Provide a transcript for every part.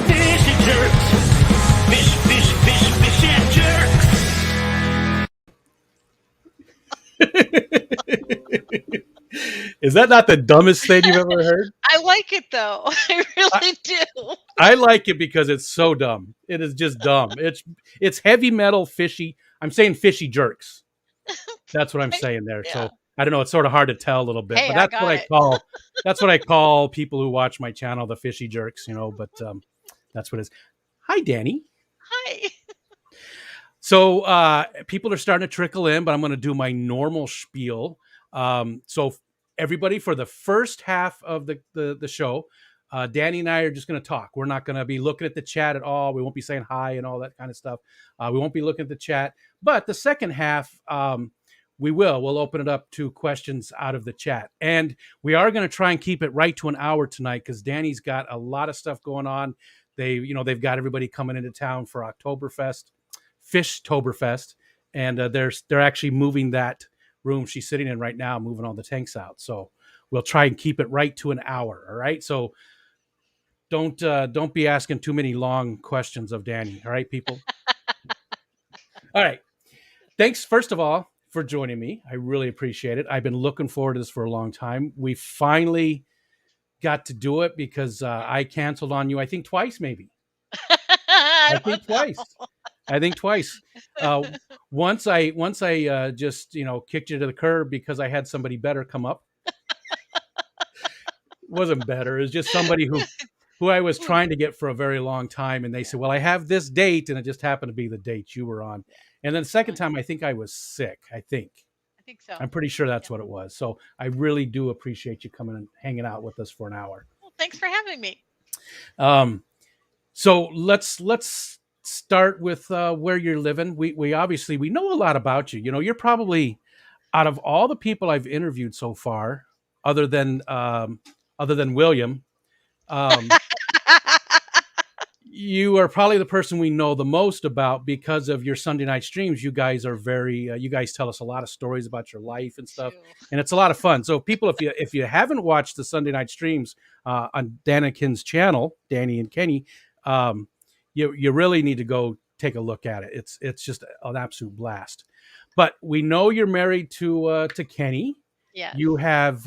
Fishy jerks. Fish and jerks. Is that not the dumbest thing you've ever heard? I like it though. I really do. I like it because it's so dumb. It is just dumb. It's heavy metal fishy. I'm saying fishy jerks. That's what I'm saying there. Yeah. So I don't know. It's sort of hard to tell a little bit, Hey, but I got it. that's what I call people who watch my channel, the fishy jerks. But that's what it is. Hi, Dani. Hi. So people are starting to trickle in, but I'm going to do my normal spiel. So everybody, for the first half of the show, Dani and I are just going to talk. We're not going to be looking at the chat at all. We won't be saying hi and all that kind of stuff. We won't be looking at the chat. But the second half, we will. We'll open it up to questions out of the chat. And we are going to try and keep it right to an hour tonight because Dani's got a lot of stuff going on. They've got everybody coming into town for Oktoberfest, Fishtoberfest, and they're actually moving that room she's sitting in right now, moving all the tanks out. So we'll try and keep it right to an hour. All right. So don't be asking too many long questions of Dani. All right, people. All right. Thanks, first of all, for joining me. I really appreciate it. I've been looking forward to this for a long time. We finally got to do it because I canceled on you, I think twice, maybe. I think twice. Once I just kicked you to the curb because I had somebody better come up. Wasn't better. It was just somebody who I was trying to get for a very long time, and they said, "Well, I have this date," and it just happened to be the date you were on. And then the second time, I think I was sick. I think so. I'm pretty sure that's what it was. So I really do appreciate you coming and hanging out with us for an hour. Well, thanks for having me. So let's start with where you're living. We obviously we know a lot about you. You're probably, out of all the people I've interviewed so far, other than William, you are probably the person we know the most about because of your Sunday night streams. You guys are you guys tell us a lot of stories about your life and stuff, and it's a lot of fun. So people, if you haven't watched the Sunday night streams on Daniken's channel, Dani and Kenny, you really need to go take a look at it. It's just an absolute blast. But we know you're married to Kenny. Yeah. You have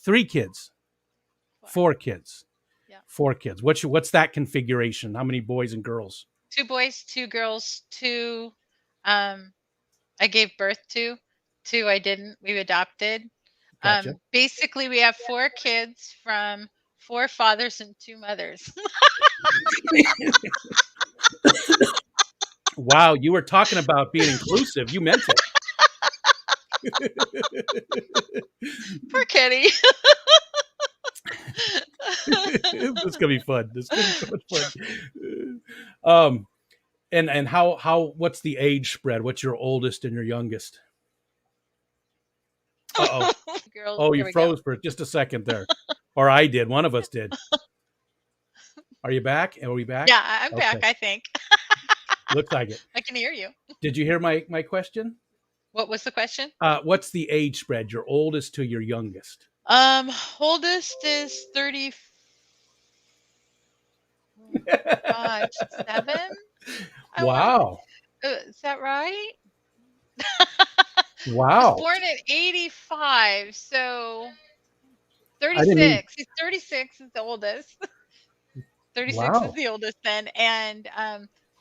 3 kids, 4 kids. Yeah. 4 kids. What's that configuration? How many boys and girls? 2 boys, 2 girls, 2 I gave birth to, 2 I didn't. We adopted. Gotcha. Basically, we have 4 kids from 4 fathers and 2 mothers. Wow, you were talking about being inclusive. You meant it. Poor Kenny. This is gonna be fun. This is gonna be so much fun. And how what's the age spread? What's your oldest and your youngest? Uh-oh. Girls, oh, you froze for just a second there. Or I did. One of us did. Are you back? Are we back? Yeah, I'm back, I think. Looks like it. I can hear you. Did you hear my question? What was the question? What's the age spread? Your oldest to your youngest? Oldest is 30. 7. Wow. Is that right? Wow. I was born in 85, so 36. He's 36 is the oldest. 36 wow. is the oldest then, and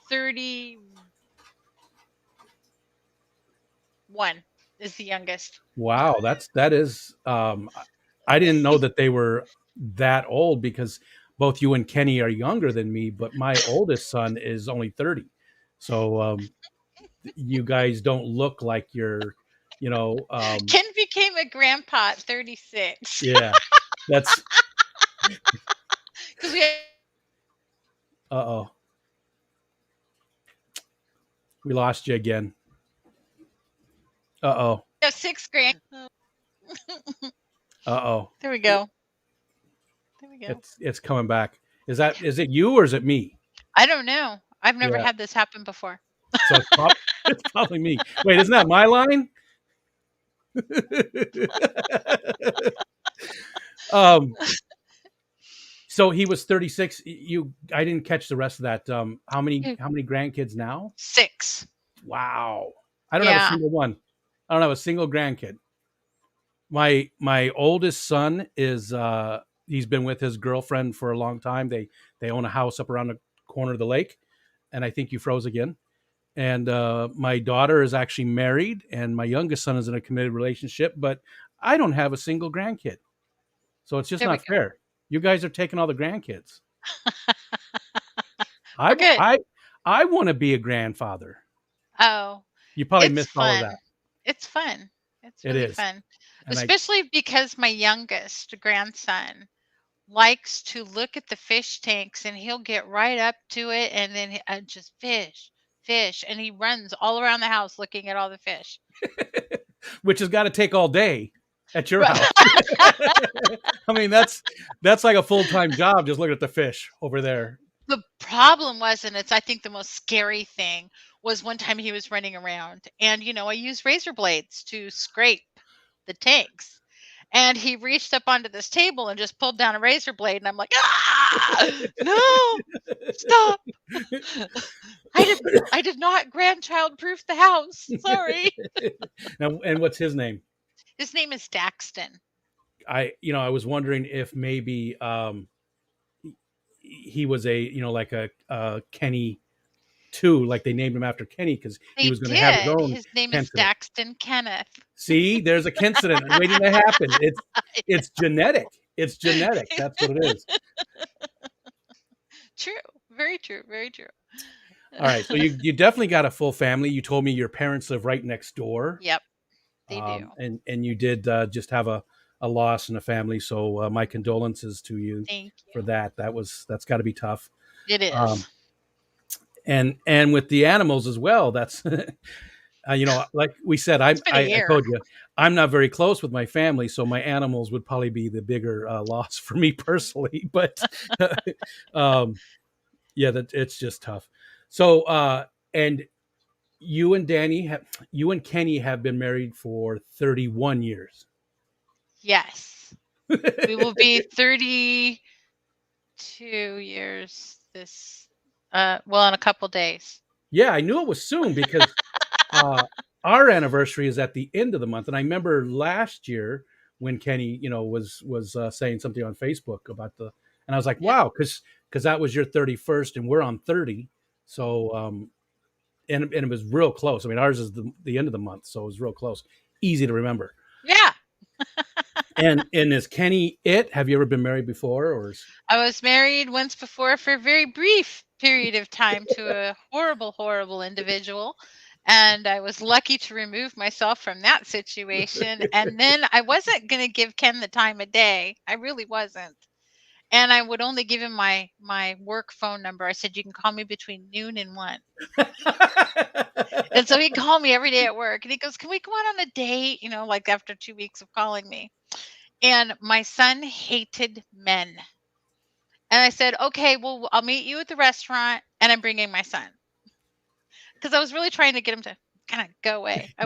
31 is the youngest. Wow, that is. I didn't know that they were that old because both you and Kenny are younger than me, but my oldest son is only 30. So you guys don't look like you're, Ken became a grandpa at 36. Yeah, that's. Because we had... Uh-oh. We lost you again. Uh-oh. We have 6 grand. Uh-oh. There we go. It's coming back. Is it you or is it me? I don't know. I've never had this happen before. So it's probably me. Wait, isn't that my line? um, so he was 36. I didn't catch the rest of that. How many grandkids now? 6. Wow. I don't have a Yeah. single one. I don't have a single grandkid. My oldest son is he's been with his girlfriend for a long time. They own a house up around the corner of the lake, and I think you froze again. And my daughter is actually married, and my youngest son is in a committed relationship, but I don't have a single grandkid. So it's just There we not go. fair. You guys are taking all the grandkids. We're good. I want to be a grandfather. Oh, You probably it's missed all of fun. that. It's fun. It's It really is. fun, And especially because my youngest grandson likes to look at the fish tanks and he'll get right up to it and then just fish, fish, and he runs all around the house looking at all the fish. which has got to take all day at your Right. house. I mean, that's like a full-time job just looking at the fish over there. The problem was, and it's I think the most scary thing was one time he was running around and I use razor blades to scrape the tanks. And he reached up onto this table and just pulled down a razor blade and I'm like, "Ah! No! Stop. I did not grandchild proof the house. Sorry." Now, and what's his name? His name is Daxton. I was wondering if maybe he was like a Kenny too, like they named him after Kenny because he They was going to have his did. own His name is incident. Daxton Kenneth. See, there's a incident waiting to happen. It's genetic. It's genetic. That's what it is. True. Very true. Very true. All right. So you definitely got a full family. You told me your parents live right next door. Yep, they do. And you did just have a loss in the family. So my condolences to you Thank for you. that. That's got to be tough. It is. And with the animals as well. That's like we said, I told you I'm not very close with my family, so my animals would probably be the bigger loss for me personally. But yeah, it's just tough. So and you and Kenny have been married for 31 years. Yes. We will be 32 years this in a couple days. Yeah, I knew it was soon because our anniversary is at the end of the month, and I remember last year when Kenny, was saying something on Facebook about and I was like, wow, because that was your 31st, and we're on 30, so and it was real close. I mean, ours is the end of the month, so it was real close, easy to remember. Yeah. And is Kenny it? Have you ever been married before, or? I was married once before for a very brief period of time to a horrible, horrible individual. And I was lucky to remove myself from that situation. And then I wasn't going to give Ken the time of day. I really wasn't. And I would only give him my work phone number. I said, you can call me between noon and 1. And so he'd call me every day at work. And he goes, can we go out on a date? Like after 2 weeks of calling me. And my son hated men. And I said, okay, well, I'll meet you at the restaurant and I'm bringing my son. Because I was really trying to get him to kind of go away. I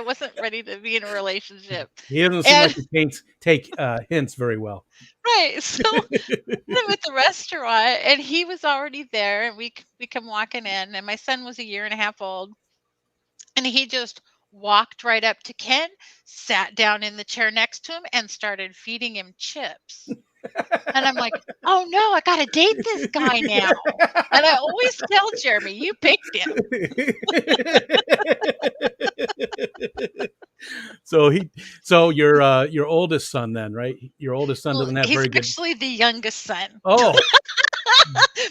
wasn't ready to be in a relationship. He doesn't seem like he can't take hints very well. Right. So I'm at the restaurant and he was already there and we come walking in and my son was 1.5 years old. And he just walked right up to Ken, sat down in the chair next to him and started feeding him chips. And I'm like, oh no, I got to date this guy now. And I always tell Jeremy, you picked him. So your oldest son then, right? Your oldest son doesn't have very good. He's actually the youngest son. Oh.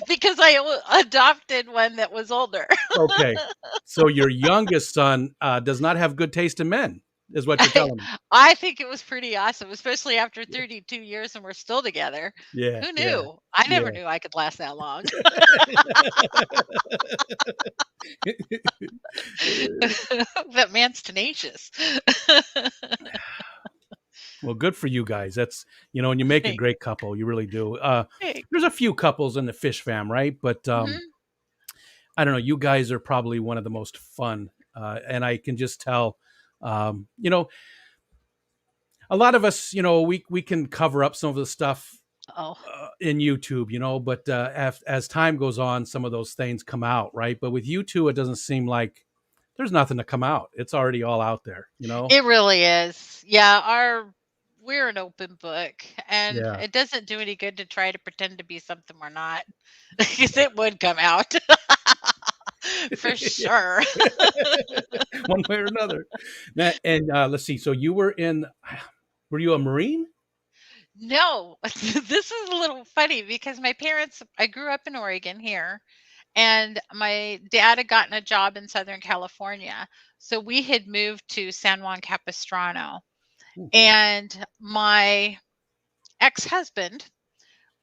Because I adopted one that was older. Okay. So your youngest son does not have good taste in men, is what you're telling me. I think it was pretty awesome, especially after 32 years and we're still together. Yeah. Who knew? Yeah, I never knew I could last that long. That man's tenacious. Well, good for you guys. That's, and you make a great couple. You really do. There's a few couples in the fish fam, right? But I don't know. You guys are probably one of the most fun. And I can just tell, a lot of us, we can cover up some of the stuff Oh, in YouTube, but as time goes on, some of those things come out, right? But with YouTube, it doesn't seem like there's nothing to come out. It's already all out there. it really is. Yeah, we're an open book, and Yeah. it doesn't do any good to try to pretend to be something we're not, because it would come out for sure. One way or another. And let's see. So were you a Marine? No, this is a little funny because I grew up in Oregon here, and my dad had gotten a job in Southern California. So we had moved to San Juan Capistrano, Ooh, and my ex-husband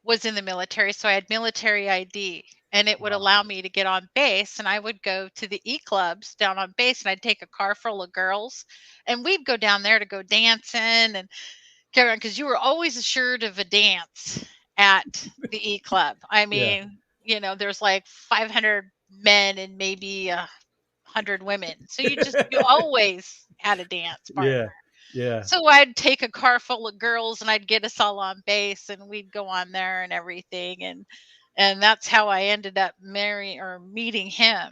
was in the military, so I had military ID, and it would wow. allow me to get on base, and I would go to the clubs down on base, and I'd take a car full of girls, and we'd go down there to go dancing and carry on, because you were always assured of a dance at the club. I Yeah. mean, there's like 500 men and maybe 100 women, so you always had a dance Yeah. partner. Yeah. So I'd take a car full of girls and I'd get us all on base and we'd go on there and everything, and that's how I ended up marrying or meeting him.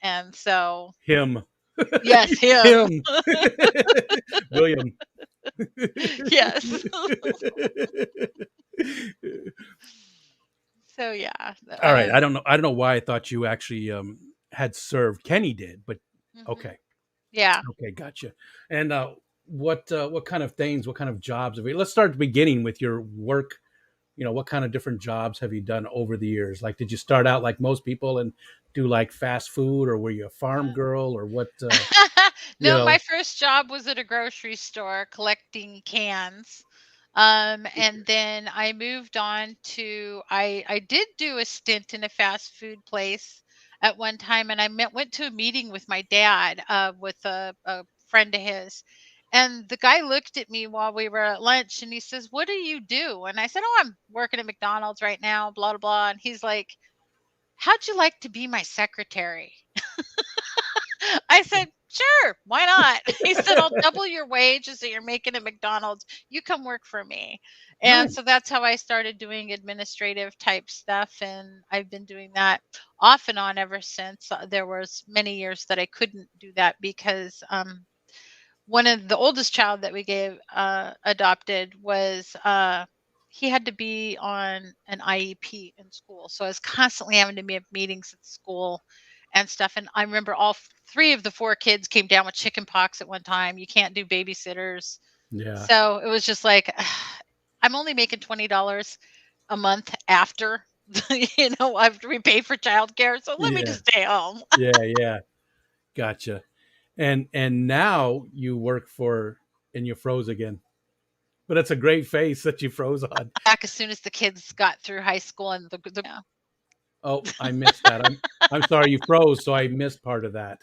And so Him. yes, him. Him. William. Yes. So yeah. All right. I don't know why I thought you actually had served. Kenny did, but Mhm. okay. Yeah. Okay, gotcha. And what kind of things, what kind of jobs have you? Let's start at the beginning with your work. What kind of different jobs have you done over the years? Like, did you start out like most people and do like fast food, or were you a farm girl, or what? You No, my know, first job was at a grocery store collecting cans. And then I moved on to I did do a stint in a fast food place at one time, and went to a meeting with my dad, with a friend of his. And the guy looked at me while we were at lunch and he says, "What do you do?" And I said, "Oh, I'm working at McDonald's right now, blah blah blah." And he's like, "How'd you like to be my secretary?" I said, "Sure, why not?" He said, "I'll double your wages that you're making at McDonald's. You come work for me." And nice. so that's how I started doing administrative type stuff, and I've been doing that off and on ever since. There was many years that I couldn't do that because one of the oldest child that we gave adopted was he had to be on an IEP in school. So I was constantly having to be at meetings at school and stuff. And I remember three of the four kids came down with chicken pox at one time. You can't do babysitters. Yeah. So it was just like, I'm only making $20 a month after, after we pay for childcare. So let me Yeah. just stay home. Yeah. Yeah. Gotcha. And now you work and you froze again. But it's a great face that you froze on. Back as soon as the kids got through high school and Oh, I missed that. I'm sorry you froze, so I missed part of that.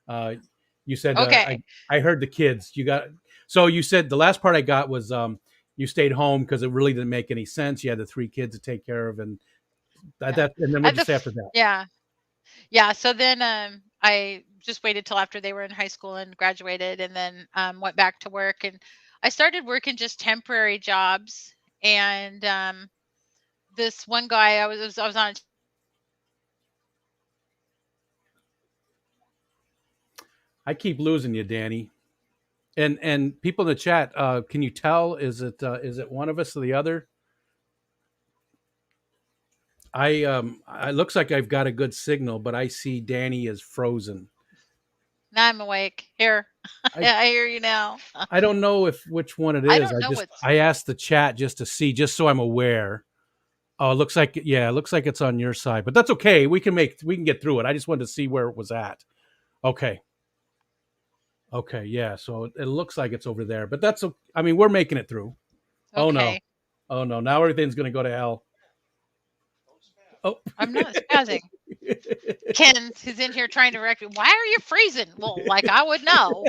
Uh, you said okay. I heard the kids. So you said the last part I got was you stayed home because it really didn't make any sense. You had the three kids to take care of, and Yeah. and then At what'd the you say f after that? Yeah. Yeah, so then, I just waited till after they were in high school and graduated, and then, went back to work, and I started working just temporary jobs, and, this one guy I was on. I keep losing you, Danny. And people in the chat, can you tell? Is it one of us or the other? It looks like I've got a good signal, but I see Danny is frozen. Now I'm awake. Here. I Yeah, I hear you now. I don't know if which one it I is. don't know what's I asked the chat just to see, just so I'm aware. Oh, it looks like it's on your side, but that's okay. We can get through it. I just wanted to see where it was at. Okay. Okay, yeah. So it looks like it's over there, but I mean, we're making it through. Oh no. okay. Oh no. Now everything's going to go to hell. Oh. I'm not spazzing. Ken is in here trying to direct me. "Why are you freezing?" Well, like I would know.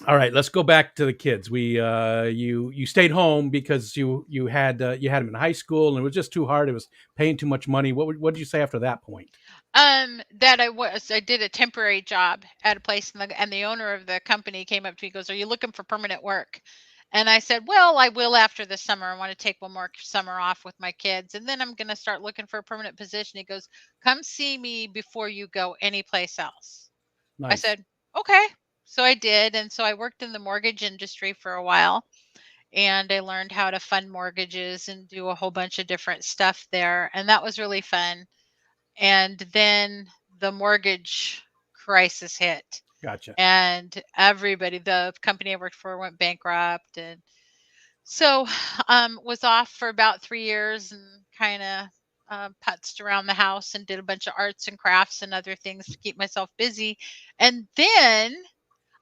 All right, let's go back to the kids. You stayed home because you had them in high school and it was just too hard. It was paying too much money. What did you say after that point? That I did a temporary job at a place, and the owner of the company came up to me, goes, "Are you looking for permanent work?" And I said, "Well, I will after the summer. I want to take one more summer off with my kids, and then I'm going to start looking for a permanent position." He goes, "Come see me before you go anyplace else." I Nice. said, "Okay." So I did, and so I worked in the mortgage industry for a while, and I learned how to fund mortgages and do a whole bunch of different stuff there, and that was really fun. And then the mortgage crisis hit, Gotcha. and the company I worked for went bankrupt. And so was off for about 3 years and kind of putzed around the house and did a bunch of arts and crafts and other things to keep myself busy. And then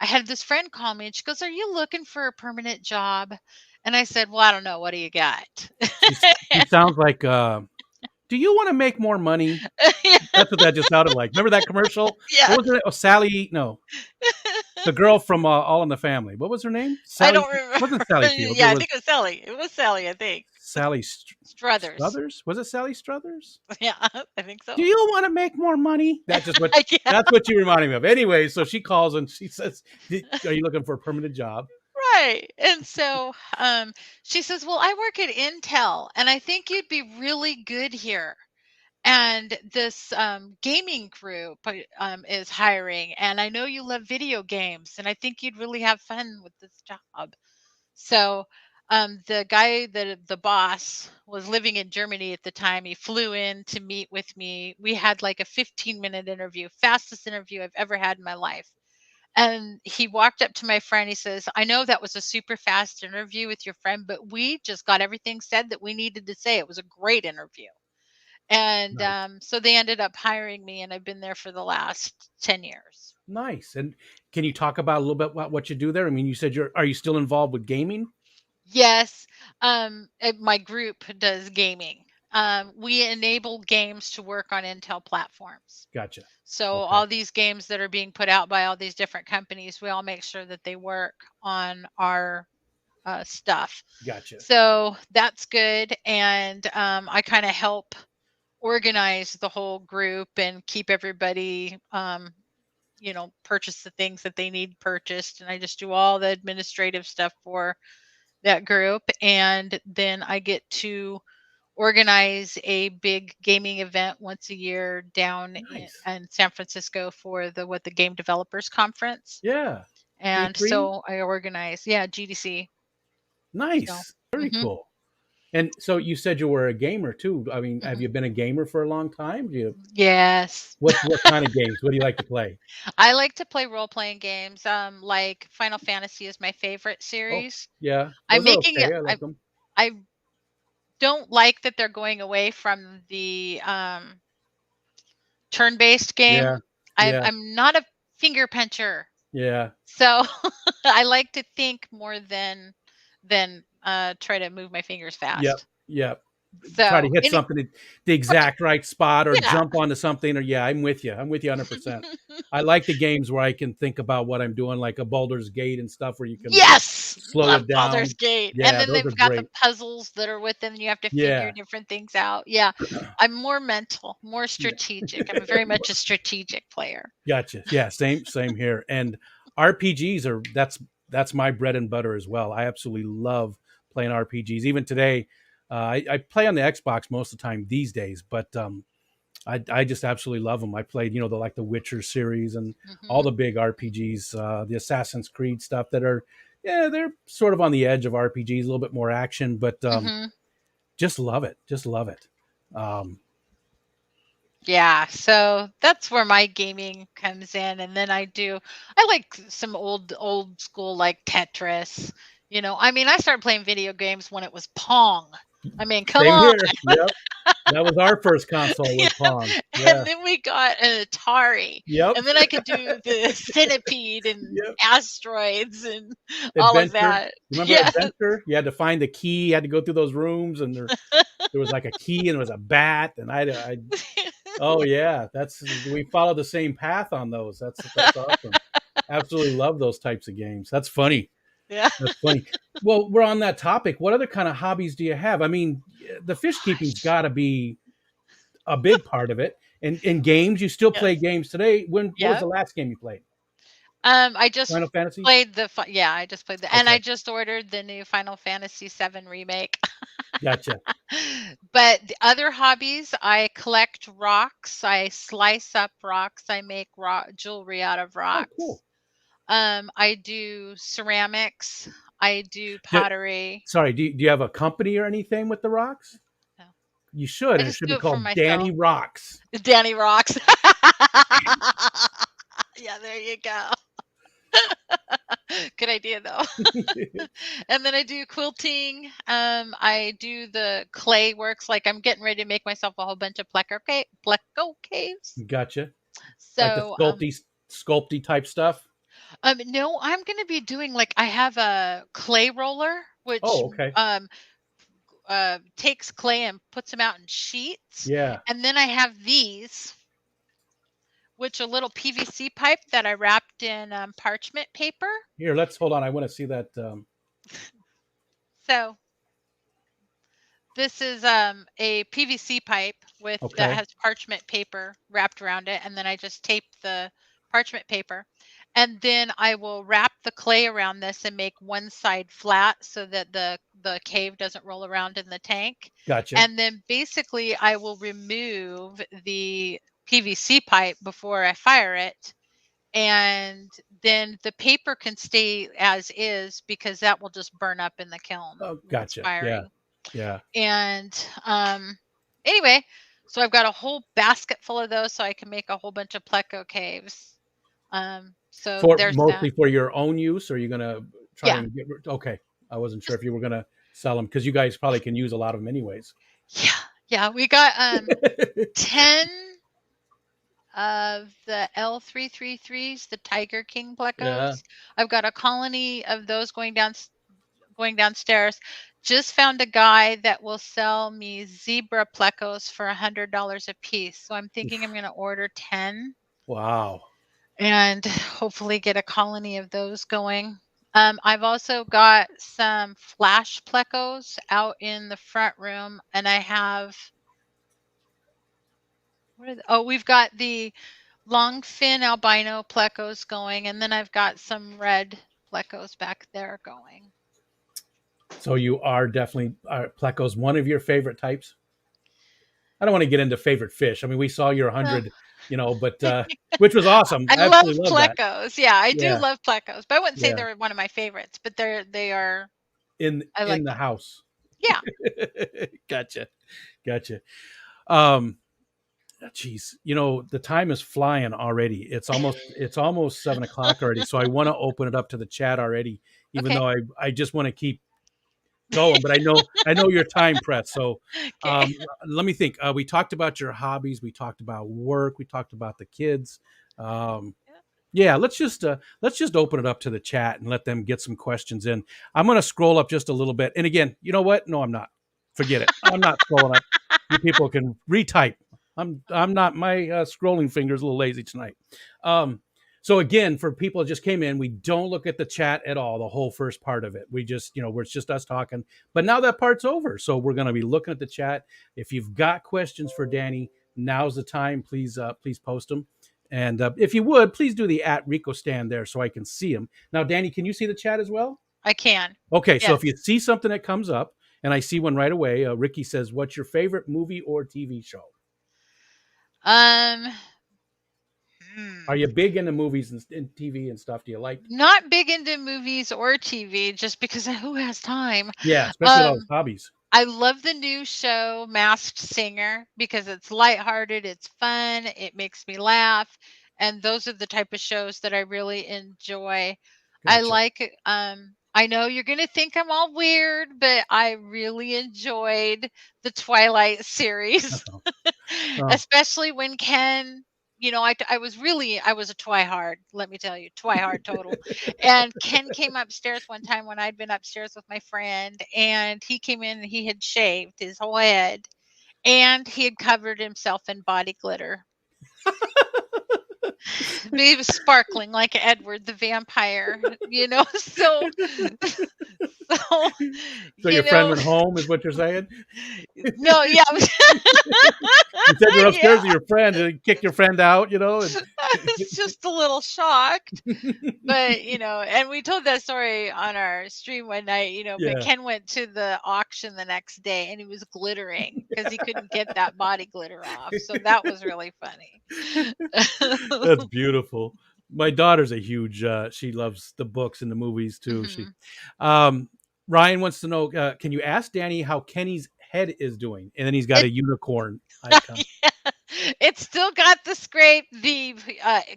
I had this friend call me, and she goes, "Are you looking for a permanent job?" And I said, "Well, I don't know. What do you got?" She sounds like, do you want to make more money? That's what that just sounded like. Remember that commercial? Yeah. What was it? Oh, Sally. No, the girl from All in the Family. What was her name? I Sally. don't remember. Wasn't Sally Field. It Yeah, I was think it was Sally. It was Sally, I think. Sally Struthers. Struthers. Was it Sally Struthers? Yeah, I think Do so. you want to make more money? That's just what. Yeah. That's what you reminded me of. Anyway, so she calls and she says, "Are you looking for a permanent job?" Right. And so she says, "Well, I work at Intel, and I think you'd be really good here. And this gaming group is hiring, and I know you love video games, and I think you'd really have fun with this job." So the guy, the boss, was living in Germany at the time. He flew in to meet with me. We had like a 15-minute interview, fastest interview I've ever had in my life. And he walked up to my friend. He says, "I know that was a super fast interview with your friend, but we just got everything said that we needed to say. It was a great interview." And Nice, so they ended up hiring me, and I've been there for the last 10 years. nice. And can you talk about a little bit about what you do there? I mean, you said are you still involved with gaming? Yes, my group does gaming. We enable games to work on Intel platforms. Gotcha. So Okay, all these games that are being put out by all these different companies, we all make sure that they work on our stuff. gotcha. So that's good. And I kind of help organize the whole group and keep everybody, purchase the things that they need purchased. And I just do all the administrative stuff for that group. And then I get to organize a big gaming event once a year down Nice. in San Francisco for the Game Developers Conference. Yeah. And E3. so I organize, yeah, GDC. So, Nice. Very mhm, cool. And so you said you were a gamer too. I mean, have mhm. you been a gamer for a long time? Do you Yes. what kind of games? What do you like to play? I like to play role-playing games. Like Final Fantasy is my favorite Oh, series. yeah. I'm Those are making it. okay. I like them. I don't like that they're going away from the turn-based Yeah. game. I'm Yeah. I'm not a finger puncher, Yeah. so I like to think more than try to move my fingers Yep. fast. Yep. Try to So hit any something at the exact right spot or yeah. jump onto something or yeah, I'm with you. I'm with you 100%. I like the games where I can think about what I'm doing, like a Baldur's Gate and stuff where you can Yes! slow Love it Baldur's down. Gate, and Yeah, then those are they've got the great. puzzles that are with them, and you have to figure Yeah. different things out. Yeah, I'm more mental, more Yeah. strategic. I'm very much a strategic player. Gotcha. Yeah, same here. And RPGs are that's my bread and butter as well. I absolutely love playing RPGs. Even today, I play on the Xbox most of the time these days, but I just absolutely love them. I played, the Witcher series and all Mhm, the big RPGs, the Assassin's Creed stuff that are, yeah, they're sort of on the edge of RPGs, a little bit more action, but mhm. just love it. Just love it. Um, Yeah, so that's where my gaming comes in, and then I like some old school like Tetris. I mean, I started playing video games when it was Pong. I mean, come Same on. here. Yep. That was our first console Yeah, was Pong. and Yeah. then we got an Atari, Yep. and then I could do the Centipede and Yep. Asteroids and all of Adventure. that. Remember Yeah. Adventure? You had to find the key. You had to go through those rooms, and there was like a key, and there was a bat, and I oh yeah, we follow the same path on those. That's awesome. Absolutely love those types of games. That's funny. Yeah. That's funny. Well, we're on that topic. What other kind of hobbies do you have? I mean, the fish keeping's Gosh. got to be a big part of it. And games, you still play Yes. games today. What was Yep. the last game you played? I just Final Fantasy? played I just played and Okay, I just ordered the new Final Fantasy 7 remake. gotcha. But the other hobbies, I collect rocks, I slice up rocks, I make jewelry out of Oh, rocks. cool. I do ceramics, I do Do, pottery. sorry, do you have a company or anything with the rocks? No, You should, I and it just should be do it for called Danny myself. Rocks. Danny rocks. Yeah, there you go. Good idea though. And then I do quilting. I do the clay works. Like I'm getting ready to make myself a whole bunch of pleco caves. Gotcha. Like the So sculpty type stuff. no, I'm gonna be doing like I have a clay roller which Oh, okay. takes clay and puts them out in sheets. Yeah. And then I have these, which are little PVC pipe that I wrapped in parchment paper. Here, let's hold on. I want to see that. So this is a PVC pipe that Okay. has parchment paper wrapped around it, and then I just tape the parchment paper, and then I will wrap the clay around this and make one side flat so that the cave doesn't roll around in the tank. Gotcha. And then basically I will remove the PVC pipe before I fire it, and then the paper can stay as is because that will just burn up in the kiln Oh, when it's gotcha. Yeah. firing. Yeah. And anyway, so I've got a whole basket full of those so I can make a whole bunch of pleco caves. So For there's that. mostly for your own use, or are you gonna try Yeah. and okay. I wasn't sure Just, if you were gonna sell them because you guys probably can use a lot of them anyways. yeah. We got 10 of the L333s, the Tiger King Yeah. plecos. I've got a colony of those going downstairs. Just found a guy that will sell me zebra plecos for $100 a piece. So I'm thinking I'm going to order 10 Wow. and hopefully get a colony of those going. I've also got some flash plecos out in the front room, and I have we've got the long fin albino plecos going, and then I've got some red plecos back there going. So you are definitely plecos one of your favorite types. I don't want to get into favorite fish. I mean, we saw your 100, but which was awesome. I love Absolutely love that. plecos. Yeah, I do Yeah. love plecos, but I wouldn't say Yeah. they're one of my favorites. But they are. In I like the them. house. Yeah. Gotcha. Geez, the time is flying already. It's almost 7:00 already. So I want to open it up to the chat already, even Okay. though I just want to keep going, but I know your time pressed. So Okay. let me think. We talked about your hobbies. We talked about work. We talked about the kids. Yeah, let's just open it up to the chat and let them get some questions in. I'm going to scroll up just a little bit. And again, you know what? No, I'm not. Forget it. I'm not scrolling up. You people can retype. I'm not. My scrolling finger's a little lazy tonight. So again, for people that just came in, we don't look at the chat at all. The whole first part of it, we just it's just us talking. But now that part's over, so we're going to be looking at the chat. If you've got questions for Dani, now's the time. Please post them. And if you would, please do the @Rico stand there so I can see them. Now, Dani, can you see the chat as well? I can. Okay, so Yes. if you see something that comes up, and I see one right away, Ricky says, "What's your favorite movie or TV show?" Are you big into movies and TV and stuff? Do you like? Not big into movies or TV, just because who has time? Yeah, especially with all those hobbies. I love the new show Masked Singer because it's lighthearted, it's fun, it makes me laugh, and those are the type of shows that I really enjoy. I Gotcha. like I know you're going to think I'm all weird, but I really enjoyed the Twilight series. Especially when Ken, I was a twihard, let me tell you, twihard total. And Ken came upstairs one time when I'd been upstairs with my friend, and he came in and he had shaved his whole head and he had covered himself in body glitter. He was sparkling like Edward the vampire, so So, So your you friend know, went home, is what you're saying? no, yeah, You said you're upstairs yeah, with your friend and kick your friend out, you know, and I was just a little shocked. But, and we told that story on our stream one night, but yeah, Ken went to the auction the next day and he was glittering because he couldn't get that body glitter off. So that was really funny. that's beautiful. My daughter's a huge. She loves the books and the movies too. She, Mhm. um, Ryan wants to know. Can you ask Danny how Kenny's head is doing? And then he's got It, a unicorn icon. yeah, it's still got the scrape. The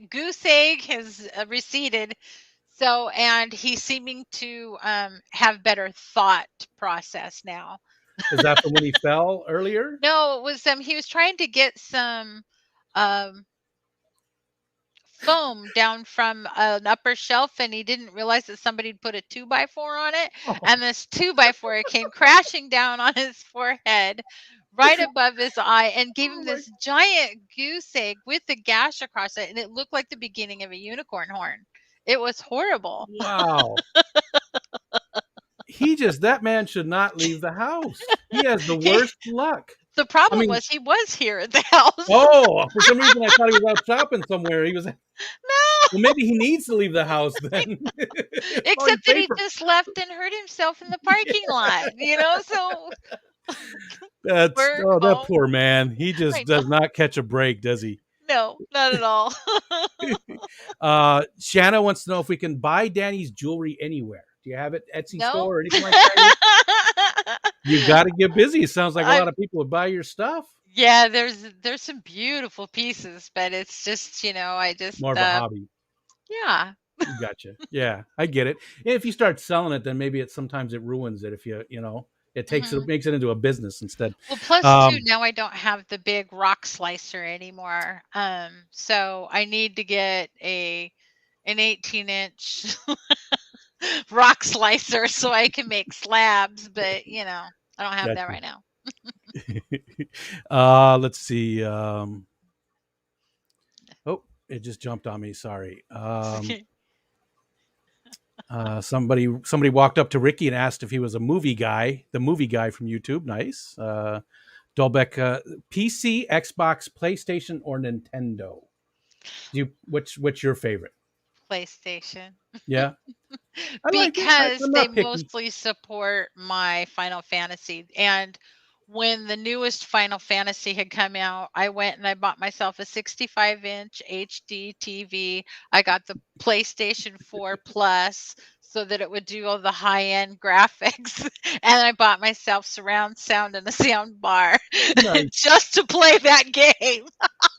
goose egg has receded. So, and he's seeming to have better thought process now. Is that from when he fell earlier? No, it was he was trying to get some um foam down from an upper shelf and he didn't realize that somebody had put a 2x4 on it, Oh, and this 2x4 came crashing down on his forehead right above his eye and gave oh him my! this giant goose egg with a gash across it, and it looked like the beginning of a unicorn horn. It was horrible. Wow. That man should not leave the house. He has the He, worst luck. the I problem mean, was he was here at the house. oh, for some reason I thought he was out shopping somewhere. He was. Well, No, maybe he needs to leave the house then. Oh, his except that he paper. just left and hurt himself in the parking lot, so work That home. poor man. He just I know. does not catch a break, does he? No, not at all. Shanna wants to know if we can buy Danny's jewelry anywhere. Do you have it Etsy No. store or anything like that? You got to get busy. It sounds like a I lot of people would buy your stuff. Yeah, there's some beautiful pieces, but it's just, I just More of a hobby. yeah. Gotcha. Yeah, I get it. And if you start selling it, then maybe sometimes it ruins it. If it Mhm. makes it into a business instead. Well, plus too, Um, now I don't have the big rock slicer anymore. So I need to get an 18-inch rock slicer so I can make slabs, but I don't have that gotcha. right now. Let's see. Oh, it just jumped on me. Sorry. Somebody walked up to Ricky and asked if he was the movie guy from YouTube. Nice. Dolbeck, PC, Xbox, PlayStation, or Nintendo? What's your favorite? PlayStation. Yeah, I like it. Because I'm they not picky. mostly support my Final Fantasy. And when the newest Final Fantasy had come out, I went and I bought myself a 65-inch HD TV. I got the PlayStation 4 Plus so that it would do all the high-end graphics. And I bought myself surround sound and a sound bar Nice. just to play that game.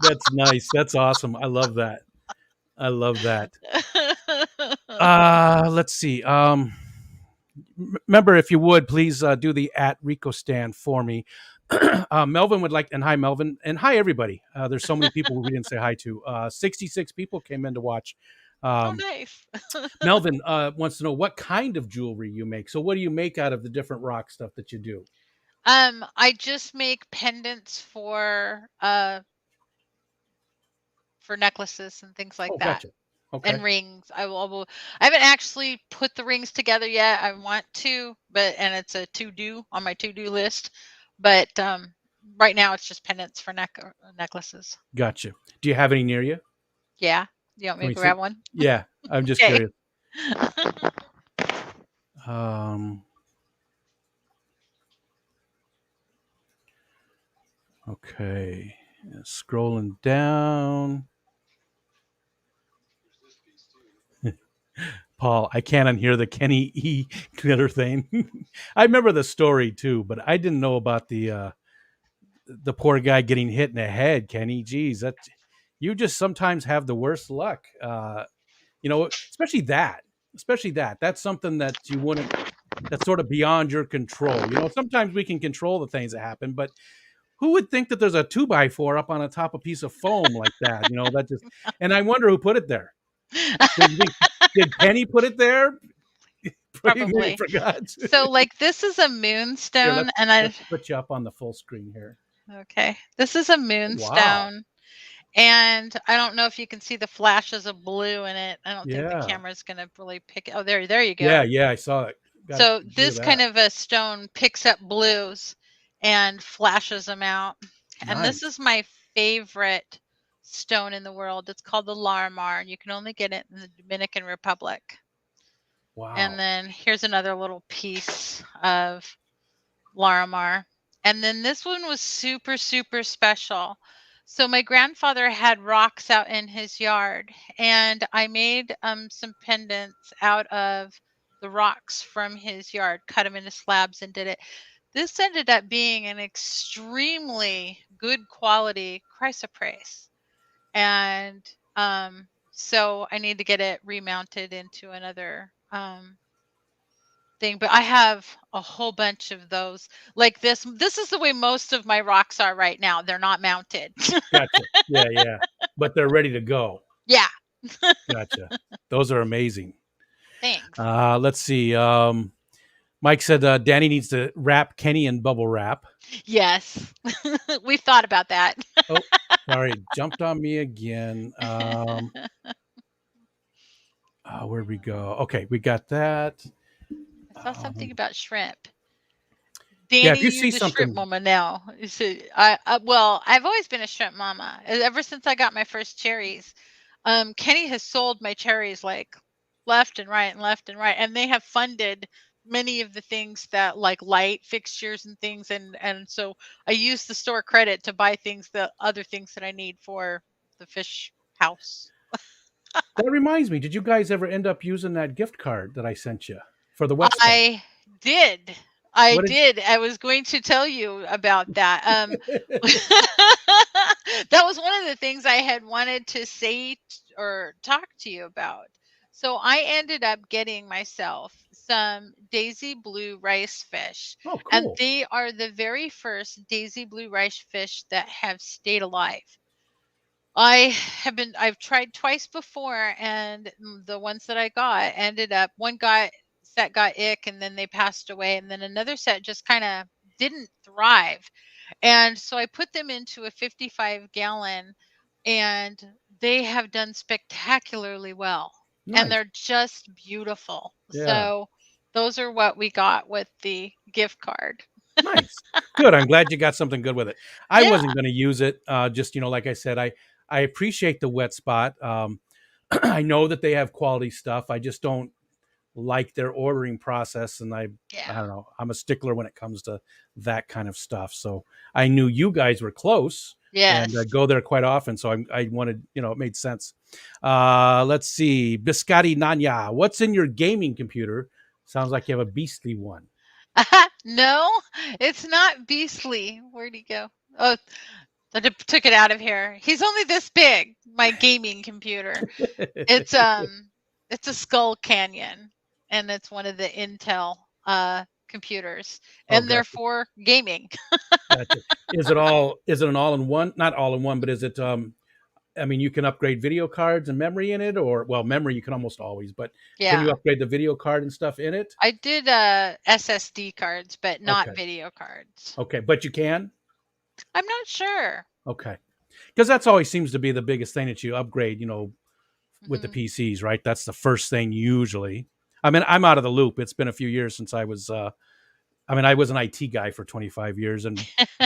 That's nice. That's awesome. I love that. Let's see. Remember, if you would please do the @Rico stand for me. Melvin would like, and hi Melvin, and hi everybody. There's so many people we didn't say hi to. 66 people came in to watch. Oh, Um, nice. Melvin wants to know what kind of jewelry you make. So, what do you make out of the different rock stuff that you do? I just make pendants for necklaces and things like Oh, that, gotcha. Okay, and rings. I haven't actually put the rings together yet. I want to, and it's a to do on my to do list. But right now it's just pendants for necklaces. gotcha. Do you have any near you? Yeah, you want Can me we to see? grab one? Yeah, I'm just Okay. curious. Um, okay, scrolling down. Paul, I can't unhear the Kenny E. glitter thing. I remember the story too, but I didn't know about the poor guy getting hit in the head. Kenny, geez, you just sometimes have the worst luck. Especially that. That's something that you wouldn't. That's sort of beyond your control. Sometimes we can control the things that happen, but who would think that there's a 2x4 up on a top of a piece of foam like that? That just. And I wonder who put it there. Did Penny put it there? Maybe Probably. forgot. So, like, this is a Here, moonstone, and I let's put you up on the full screen here. okay. This is a Wow. moonstone. And I don't know if you can see the flashes of blue in it. I don't think the Yeah. camera's going to really pick it. Oh, there you go. Yeah, I saw it. got to So do this kind that. of a stone picks up blues and flashes them out. And this Nice. is my favorite stone in the world. It's called the Larimar, and you can only get it in the Dominican Republic. And Wow. then here's another little piece of Larimar. And then this one was super, super special. So my grandfather had rocks out in his yard, and I made some pendants out of the rocks from his yard, cut them into slabs and did it. This ended up being an extremely good quality chrysoprase. And so I need to get it remounted into another thing, but I have a whole bunch of those. Like this is the way most of my rocks are right now. They're not mounted. Gotcha. Yeah, yeah. But they're ready to go. Yeah. Gotcha. Those are amazing. Thanks. Let's see. Mike said Danny needs to wrap Kenny in bubble wrap. Yes. We've thought about that. Oh, sorry, jumped on me again. Where'd we go? Okay, we got that. I saw something Um, about shrimp. yeah, if Danny, you you're see the shrimp something, mama now. You see, well, I've always been a shrimp mama ever since I got my first cherries. Kenny has sold my cherries like left and right and left and right, and they have funded many of the things that like light fixtures and things, and so I use the store credit to buy things that other things that I need for the fish house. that reminds me. Did you guys ever end up using that gift card that I sent you for the wet spot? I did. I What did? did. I was going to tell you about that. That was one of the things I had wanted to say or talk to you about. So I ended up getting myself some daisy blue rice fish, Oh, and cool. they are the very first daisy blue rice fish that have stayed alive. I've tried twice before, and the ones that I got ended up, one set got ick and then they passed away, and then another set just kind of didn't thrive. And so I put them into a 55-gallon, and they have done spectacularly well. And Nice. they're just beautiful. Yeah. So those are what we got with the gift card. Nice. Good. I'm glad you got something good with it. I Yeah. wasn't going to use it. Just, like I said, I appreciate the wet spot. I know that they have quality stuff. I just don't like their ordering process. And I Yeah. don't know, I'm a stickler when it comes to that kind of stuff. So I knew you guys were close and Yes. go there quite often. So I wanted, it made sense. Let's see. Biscotti Nanya, what's in your gaming computer? Sounds like you have a beastly one. No, it's not beastly. Where'd he go? Oh, took it out of here. He's only this big, my gaming computer. It's it's a Skull Canyon, and it's one of the Intel computers, Oh, and they're gotcha. for gaming. Gotcha. Is it an all in one? Not all in one, but is it I mean, you can upgrade video cards and memory in it, or well, memory you can almost always, but can you Yeah. upgrade the video card and stuff in it? I did SSD cards, but not Okay. video cards. Okay, but you can? I'm not sure. Okay. Because that's always seems to be the biggest thing that you upgrade, with the Hmm. PCs, right? That's the first thing usually. I mean, I'm out of the loop. It's been a few years since I was an IT guy for 25 years and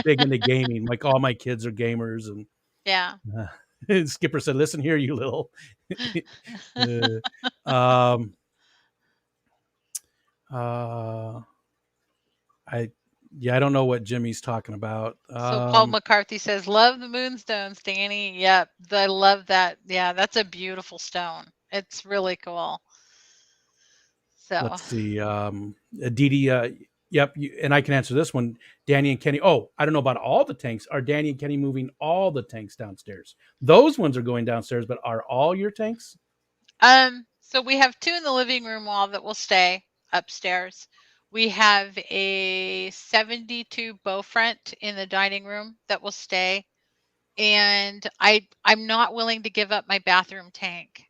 big into gaming. Like all my kids are gamers and Yeah. Skipper said, "Listen here, you little." um, uh, I yeah, I don't know what Jimmy's talking about. So Paul McCarthy says, "Love the moonstones, Danny." Yep, I love that. Yeah, that's a beautiful stone. It's really cool. So, Let's see. Didi, yep, and I can answer this one. Danny and Kenny. Oh, I don't know about all the tanks. Are Danny and Kenny moving all the tanks downstairs? Those ones are going downstairs, but are all your tanks? so we have two in the living room wall that will stay upstairs. We have a 72 bow front in the dining room that will stay, and I'm not willing to give up my bathroom tank.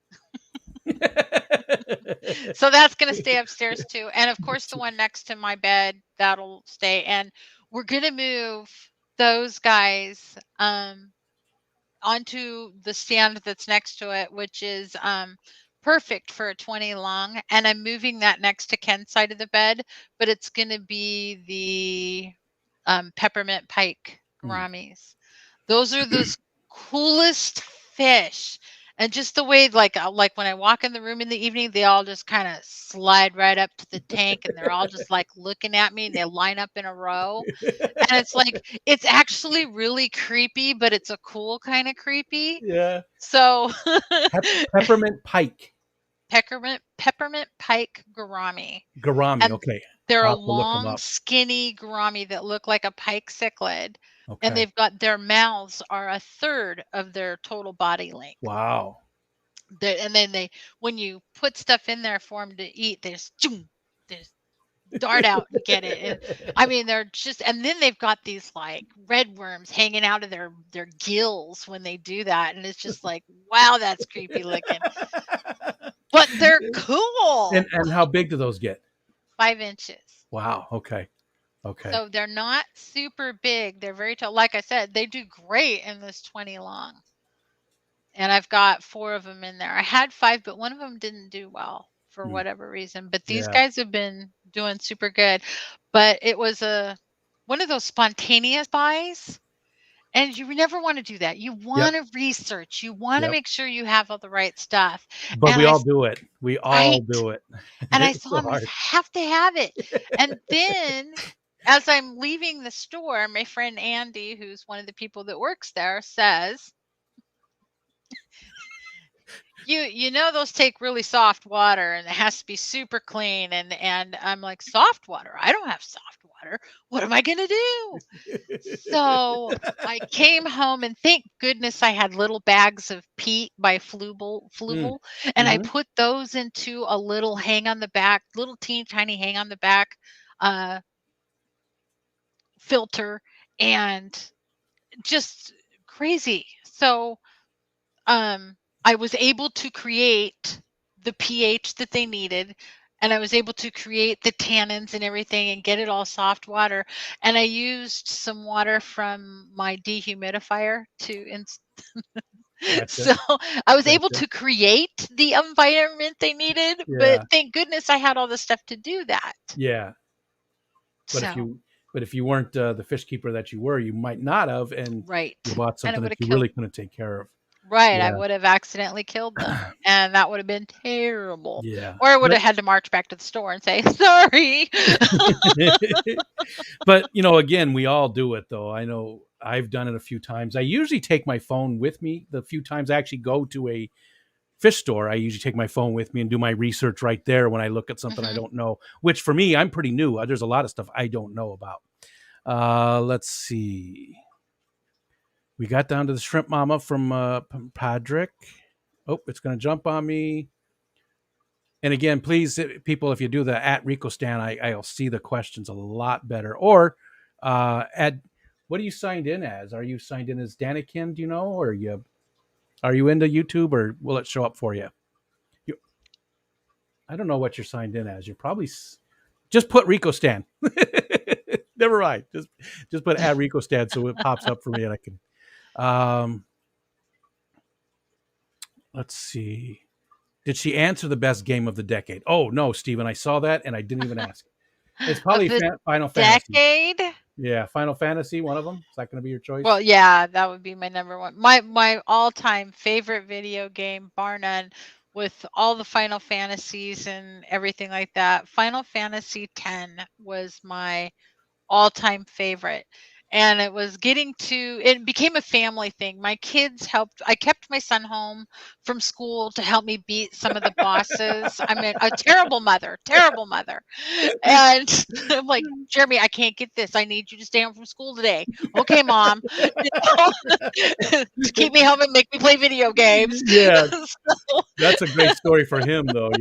So that's going to stay upstairs too. And of course, the one next to my bed, that'll stay. And we're going to move those guys onto the stand that's next to it, which is perfect for a 20 long, and I'm moving that next to Ken's side of the bed, but it's going to be the peppermint pike gouramis. Those are the coolest fish. And just the way, like when I walk in the room in the evening, they all just kind of slide right up to the tank, and they're all just like looking at me, and they line up in a row. And it's like, it's actually really creepy, but it's a cool kind of creepy. Yeah. So Peppermint pike. peppermint pike gourami. Gourami. And Okay. they're I'll a have to look 'em long, up. skinny gourami that look like a pike cichlid. And Okay. they've got their mouths are a third of their total body length. Wow. And then when you put stuff in there for them to eat, they just dart out and get it. And, I mean, they're just, and then they've got these like red worms hanging out of their gills when they do that. And it's just like, wow, that's creepy looking. But they're cool. And how big do those get? 5 inches. Wow. Okay. Okay. So they're not super big. They're very tall. Like I said, they do great in this 20 long. And I've got 4 of them in there. I had 5, but one of them didn't do well for whatever reason. But these guys have been doing super good. But it was one of those spontaneous buys. And you never want to do that. You want to research. You want to make sure you have all the right stuff. But And we all do it. We all do it. And I It's saw so them, I hard. have to have it. And then as I'm leaving the store, my friend Andy, who's one of the people that works there, says, you know those take really soft water and it has to be super clean. And I'm like, soft water? I don't have soft water. What am I going to do? So I came home, and thank goodness I had little bags of peat by Fluval, and I put those into a little hang on the back, little teeny tiny hang on the back filter, and just crazy. So I was able to create the pH that they needed, and I was able to create the tannins and everything and get it all soft water. And I used some water from my dehumidifier to so I was able to create the environment they needed, but thank goodness I had all the stuff to do that. Yeah. But if you weren't the fish keeper that you were, you might not have, and you bought something that you really couldn't take care of. Right. Yeah. I would have accidentally killed them, and that would have been terrible. Yeah. Or I would have had to march back to the store and say, sorry. But, again, we all do it, though. I know I've done it a few times. I usually take my phone with me. The few times I actually go to a fish store, I usually take my phone with me and do my research right there when I look at something I don't know, which for me, I'm pretty new. There's a lot of stuff I don't know about. Let's see. We got down to the shrimp mama from Padrick. Oh, it's going to jump on me. And again, please, people, if you do the @RicoStan, I'll see the questions a lot better. Or what are you signed in as? Are you signed in as Daniken, do you know? Or are you into YouTube, or will it show up for you? I don't know what you're signed in as. You're probably just put RicoStan. Never mind. Just put @RicoStan so it pops up for me and I can. Let's see. Did she answer the best game of the decade? Oh no, Steven, I saw that and I didn't even ask. It's probably Final Fantasy. Decade? Yeah, Final Fantasy, one of them. Is that going to be your choice? Well, yeah, that would be my number one. My all-time favorite video game, bar none, with all the Final Fantasies and everything like that. Final Fantasy X was my all-time favorite. And it became a family thing. My kids helped. I kept my son home from school to help me beat some of the bosses. I mean, a terrible mother. And I'm like, Jeremy, I can't get this. I need you to stay home from school today. Okay, Mom. To keep me home and make me play video games. Yeah. That's a great story for him, though,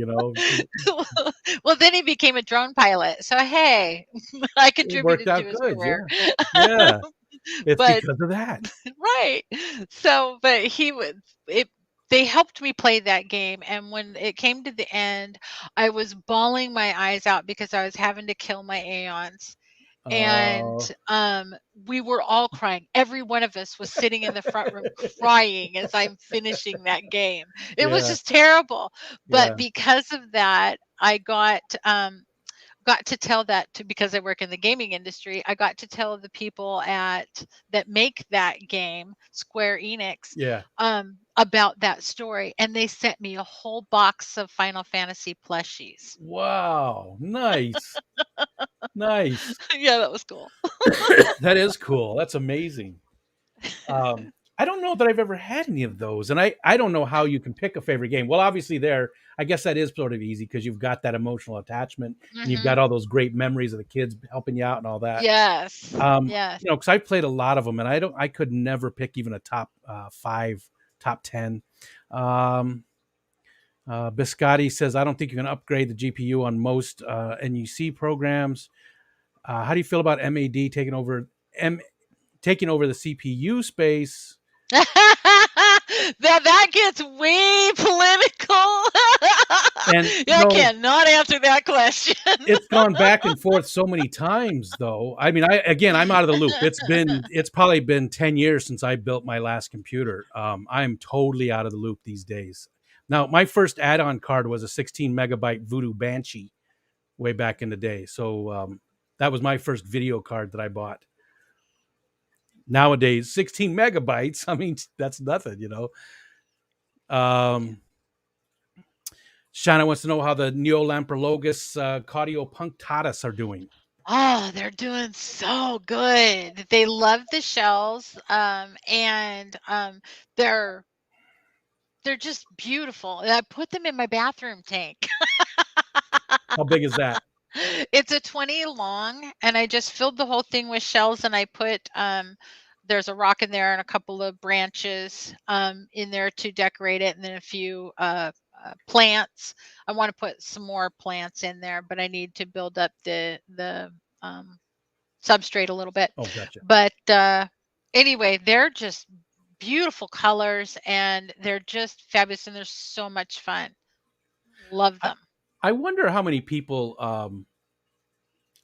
Well, then he became a drone pilot. So, hey, I contributed to his career. Yeah. It's because of that. Right. So, but they helped me play that game. And when it came to the end, I was bawling my eyes out because I was having to kill my Aeons. and Oh, we were all crying. Every one of us was sitting in the front room crying as I'm finishing that game. It was yeah, just terrible. But yeah, because of that, I got to tell that to because I work in the gaming industry, I got to tell the people at that make that game, Square Enix, yeah. about that story, and they sent me a whole box of Final Fantasy plushies. Wow, nice, nice. Yeah, that was cool. That is cool. That's amazing. I don't know that I've ever had any of those, and I don't know how you can pick a favorite game. Well, obviously, I guess that is sort of easy because you've got that emotional attachment, and you've got Mhm. all those great memories of the kids helping you out and all that. Yes. Yes. Because I played a lot of them, and I could never pick even a top five, top 10. Um, Biscotti says, I don't think you can upgrade the GPU on most NUC programs. How do you feel about MAD taking over the CPU space? That gets way political. And I cannot answer that question. it's gone back and forth so many times, though. I mean, I'm out of the loop. It's probably been 10 years since I built my last computer. I'm totally out of the loop these days. Now, my first add-on card was a 16 megabyte Voodoo Banshee way back in the day. So that was my first video card that I bought. Nowadays, 16 megabytes. I mean, that's nothing, you know. Shanna wants to know how the Neolamprologus Caudio Punctatus are doing. Oh, they're doing so good. They love the shells, and they're just beautiful. And I put them in my bathroom tank. How big is that? It's a 20 long, and I just filled the whole thing with shells, and I put there's a rock in there and a couple of branches in there to decorate it, and then a few plants. I want to put some more plants in there, but I need to build up the substrate a little bit. Oh, gotcha. But anyway, they're just beautiful colors, and they're just fabulous, and they're so much fun. Love them. I wonder how many people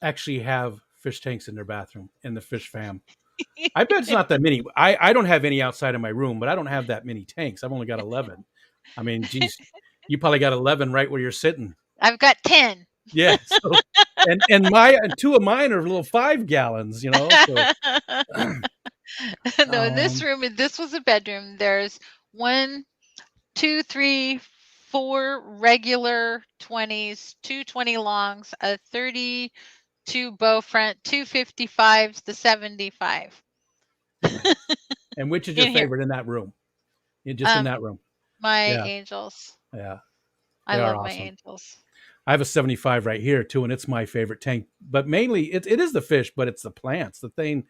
actually have fish tanks in their bathroom in the fish fam. I bet it's not that many. I don't have any outside of my room, but I don't have that many tanks. I've only got 11. I mean, geez, you probably got 11 right where you're sitting. I've got 10. Yeah. So, and two of mine are little 5 gallons, you know. So, No, in this room, this was a bedroom. There's 1, 2, 3, 4 regular 20s, 2 20 longs, a 32 bow front, 2 55s, the 75. and which is your In here. favorite in that room? Just in that room. My Yeah. angels. Yeah. I They are love my awesome. angels. I have a 75 right here too, and it's my favorite tank. But mainly, it is the fish, but it's the plants. The thing,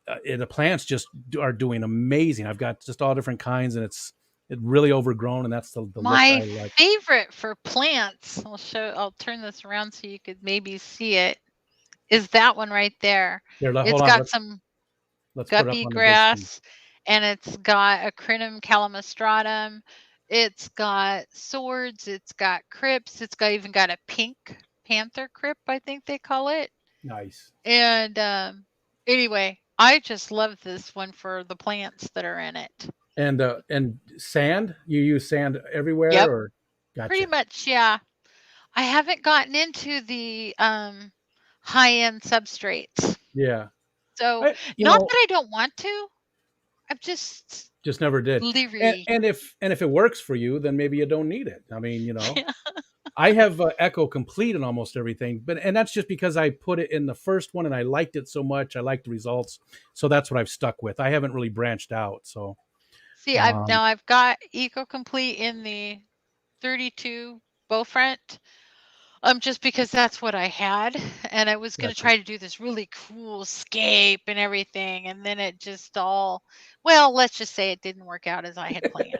the plants just are doing amazing. I've got just all different kinds, and it's really overgrown, and that's the look My I like. favorite for plants, I'll turn this around so you could maybe see it, is that one right there. Here, It's hold on. got some Let's put it up guppy on the big screen. grass, and it's got a crinum calamastratum. It's got swords. It's got crypts. It's even got a pink panther crypt, I think they call it. Nice. And anyway, I just love this one for the plants that are in it. And sand? You use sand everywhere, Yep. or? Gotcha. Pretty much, yeah. I haven't gotten into the high-end substrates. Yeah. So that I don't want to. I've just never did. And if it works for you, then maybe you don't need it. I mean, Yeah. I have Echo Complete in almost everything, and that's just because I put it in the first one and I liked it so much. I liked the results, so that's what I've stuck with. I haven't really branched out. So see, I've got Eco Complete in the 32 bow front. Just because that's what I had, and I was going to try to do this really cool scape and everything, and then it just let's just say it didn't work out as I had planned.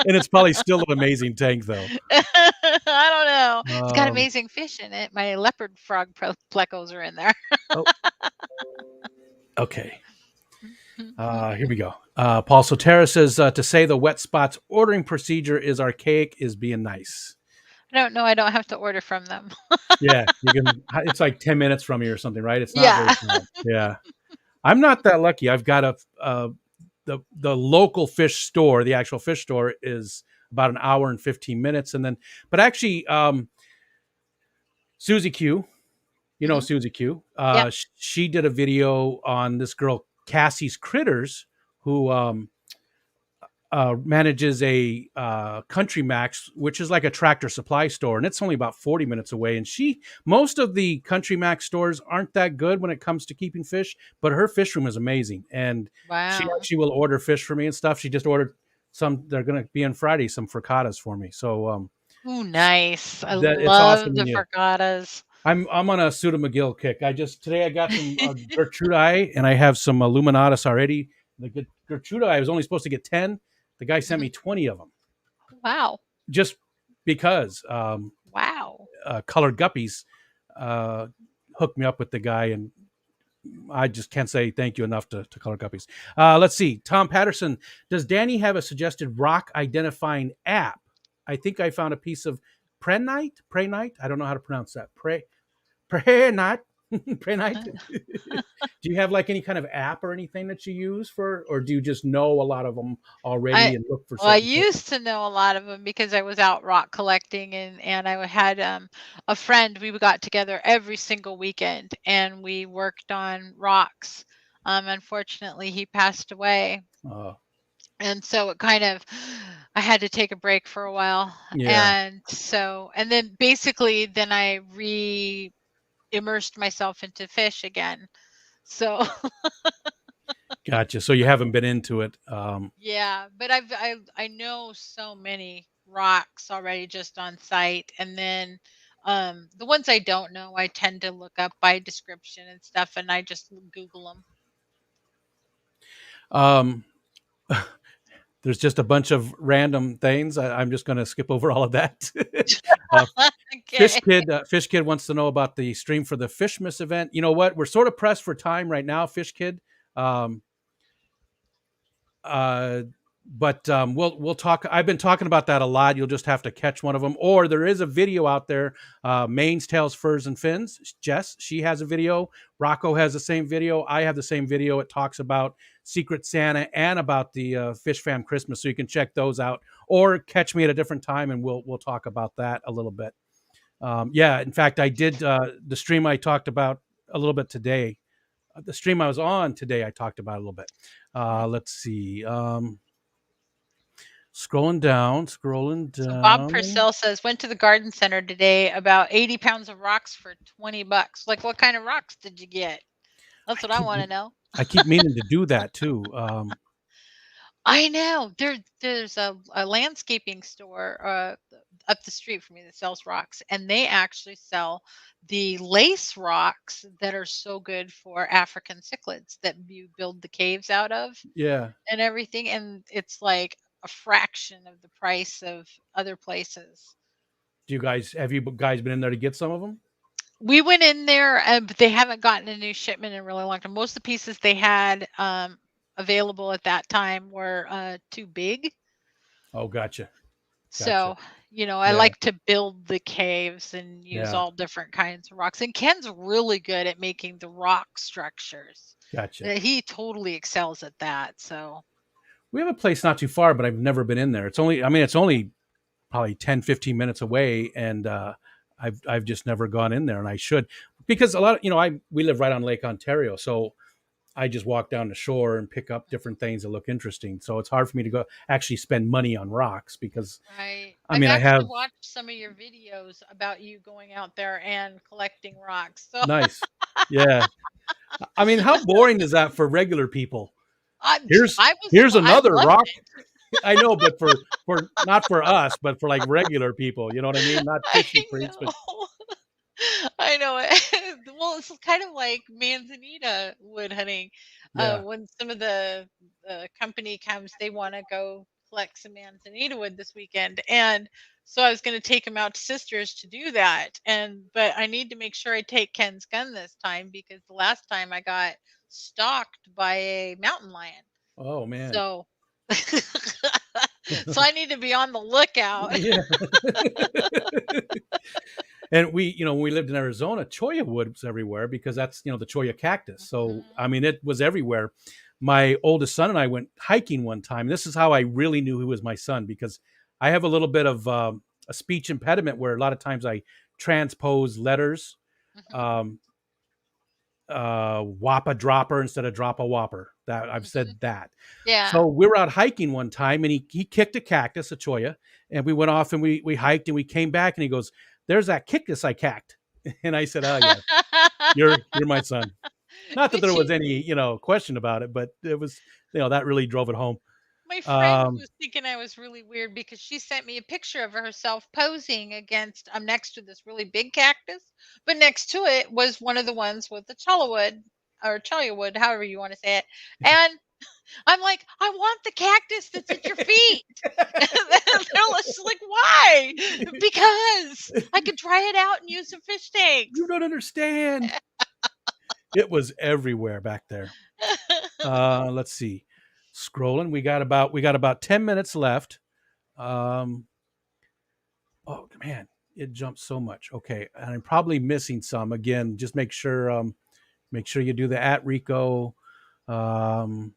And it's probably still an amazing tank, though. I don't know. It's got amazing fish in it. My leopard frog plecos are in there. Oh. Okay. Here we go. Paul Sotera says, to say the wet spots ordering procedure is archaic is being nice. I don't know. I don't have to order from them. Yeah, you can. It's like 10 minutes from you or something, right? It's not very Yeah. far. Yeah, I'm not that lucky. I've got the local fish store. The actual fish store is about an hour and 15 minutes, and then but actually, Susie Q, you know Hmm. Susie Q. Yep. She did a video on this girl Cassie's Critters, who manages a Country Max, which is like a Tractor Supply store, and it's only about 40 minutes away. And most of the Country Max stores aren't that good when it comes to keeping fish, but her fish room is amazing. And she Wow. actually will order fish for me and stuff. She just ordered some. They're going to be on Friday, some frittatas for me. So Ooh, nice. I that it's awesome love when the you. frittatas. I'm on a Suda McGill kick. Today I got some Gertrudii and I have some Illuminatus already. The Gertrudii I was only supposed to get 10. The guy sent me Mhm. 20 of them Wow. just because Wow. Colored Guppies uh, hooked me up with the guy, and I just can't say thank you enough to Colored Guppies. Let's see. Tom Patterson, does Danny have a suggested rock identifying app? I think I found a piece of Prenite. Prenite. I don't know how to pronounce that. Prenite. Prenite. Do you have like any kind of app or anything that you use for, or do you just know a lot of them I already and look for well, I certain things? used to know a lot of them because I was out rock collecting, and I had a friend. We got together every single weekend and we worked on rocks. Unfortunately, he passed away, Uh, and so it kind of I had to take a break for a while, yeah. and then basically then I re immersed myself into fish again. So Gotcha. So you haven't been into it. yeah, but I know so many rocks already just on site, and then the ones I don't know, I tend to look up by description and stuff, and I just Google them. Um, there's just a bunch of random things. I'm just going to skip over all of that. uh, Okay. Fish Kid wants to know about the stream for the Fishmas event. You know what? We're sort of pressed for time right now, Fish Kid. Um, uh, but we'll talk. I've been talking about that a lot. You'll just have to catch one of them, or there is a video out there. Mains, Tails, Furs, and Fins. Jess, she has a video. Rocco has the same video. I have the same video. It talks about Secret Santa and about the Fish Fam Christmas, so you can check those out, or catch me at a different time, and we'll talk about that a little bit. Yeah, in fact, I did the stream I talked about a little bit today. The stream I was on today, I talked about a little bit. Let's see. Scrolling So Bob down. Purcell says went to the garden center today. About 80 pounds of rocks for $20. Like, what kind of rocks did you get? I That's what I keep want to know. I keep meaning to do that too. I know. There's a landscaping store up the street from me that sells rocks, and they actually sell the lace rocks that are so good for African cichlids that you build the caves out of Yeah. and everything, and it's like a fraction of the price of other places. Have you guys been in there to get some of them? We went in there, but they haven't gotten a new shipment in a really long time. Most of the pieces they had available at that time were too big. Oh, gotcha. Gotcha. So, I Yeah. like to build the caves and use Yeah. all different kinds of rocks. And Ken's really good at making the rock structures. Gotcha. He totally excels at that. So, We have a place not too far, but I've never been in there. It's only probably 10, 15 minutes away. And I've just never gone in there, and I should, because a lot of, we live right on Lake Ontario. So I just walk down the shore and pick up different things that look interesting. So it's hard for me to go actually spend money on rocks because I've I actually have watched some of your videos about you going out there and collecting rocks. So, nice. Yeah. How boring is that for regular people? I Here's I was here's I another loved rock. it. I know, but for not for us, but for like regular people, you know what I mean? Not I fishing freaks, but know. I know it. Well, it's kind of like manzanita wood hunting. yeah. When some of the company comes, they want to go collect some manzanita wood this weekend, and so I was going to take him out to Sisters to do that. But I need to make sure I take Ken's gun this time because the last time I got stalked by a mountain lion. Oh man. So So I need to be on the lookout. Yeah. And when we lived in Arizona, cholla wood was everywhere because that's, the cholla cactus. So, I Mhm. mean, it was everywhere. My oldest son and I went hiking one time. This is how I really knew he was my son, because I have a little bit of a speech impediment where a lot of times I transpose letters, Mhm. um, whoppa dropper instead of drop a whopper. That I've Mhm. said that. Yeah. So we were out hiking one time, and he kicked a cactus, a cholla, and we went off and we hiked and we came back and he goes, "There's that cactus I cacked," and I said, "Oh yeah, you're my son." Not that But there was she any question about it, but it was that really drove it home. My friend Um, was thinking I was really weird because she sent me a picture of herself posing against next to this really big cactus, but next to it was one of the ones with the chalwood or chalwood, however you want to say it. And I'm like, I want the cactus that's at your feet. And they're just like, why? Because I could dry it out and use some fish you tanks. don't understand. It was everywhere back there. Let's see. Scrolling. We got about 10 minutes left. Um, oh man, it jumped so much. Okay, and I'm probably missing some. Again, just make sure you do the at Rico. Um,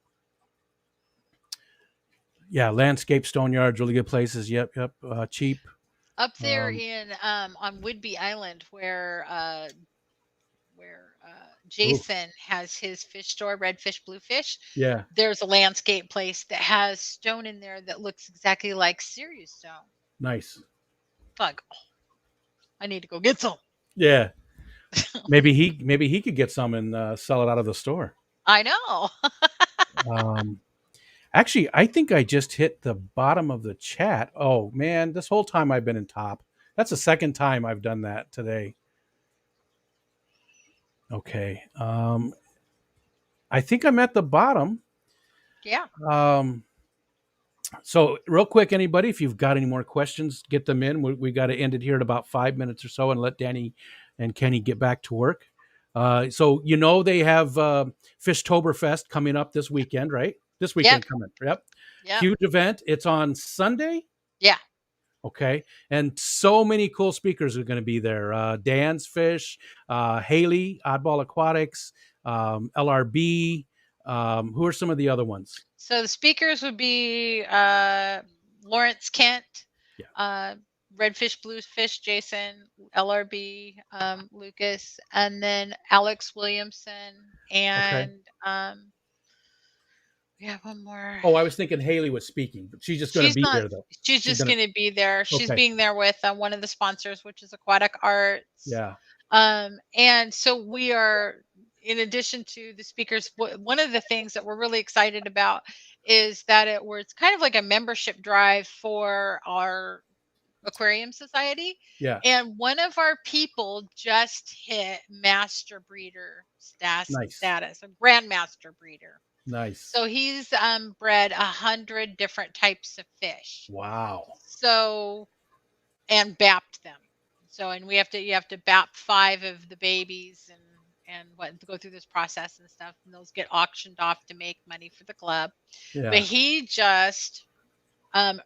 yeah, landscape stone yards, really good places. Yep. Cheap. Up there Um, in on Whidbey Island where ooh, Jason has his fish store, Redfish Bluefish, yeah, there's a landscape place that has stone in there that looks exactly like Sirius stone. nice. Fuck, oh, I need to go get some. Yeah, maybe he could get some and sell it out of the store. I know. Um, Actually, I think I just hit the bottom of the chat. Oh man, this whole time I've been in top. That's the second time I've done that today. Okay. I think I'm at the bottom. Yeah. Um, so real quick, anybody, if you've got any more questions, get them in. We got to end it here in about 5 minutes or so and let Danny and Kenny get back to work. So they have Fishtoberfest coming up this weekend, right? This Yep. weekend coming. Yep. Yep. Huge event. It's on Sunday. Yeah. Okay. And so many cool speakers are going to be there. Dan's Fish, Haley, Oddball Aquatics, LRB. Who are some of the other ones? So the speakers would be Lawrence Kent, Yeah. uh, Redfish Bluefish Jason, LRB Lucas, and then Alex Williamson, Okay. and we have one more. Oh, I was thinking Haley was speaking, but she's just going to She's be not. there, though. She's She's just going to, going to be there. She's okay. being there with one of the sponsors, which is Aquatic Arts. Yeah. And so we are, in addition to the speakers, one of the things that we're really excited about is that it's kind of like a membership drive for our aquarium society. Yeah. And one of our people just hit master breeder Nice. status, a grandmaster breeder. Nice. So he's bred 100 different types of fish. Wow. So and bapped them. So and you have to bap 5 of the babies and what go through this process and stuff, and those get auctioned off to make money for the club. Yeah. But he just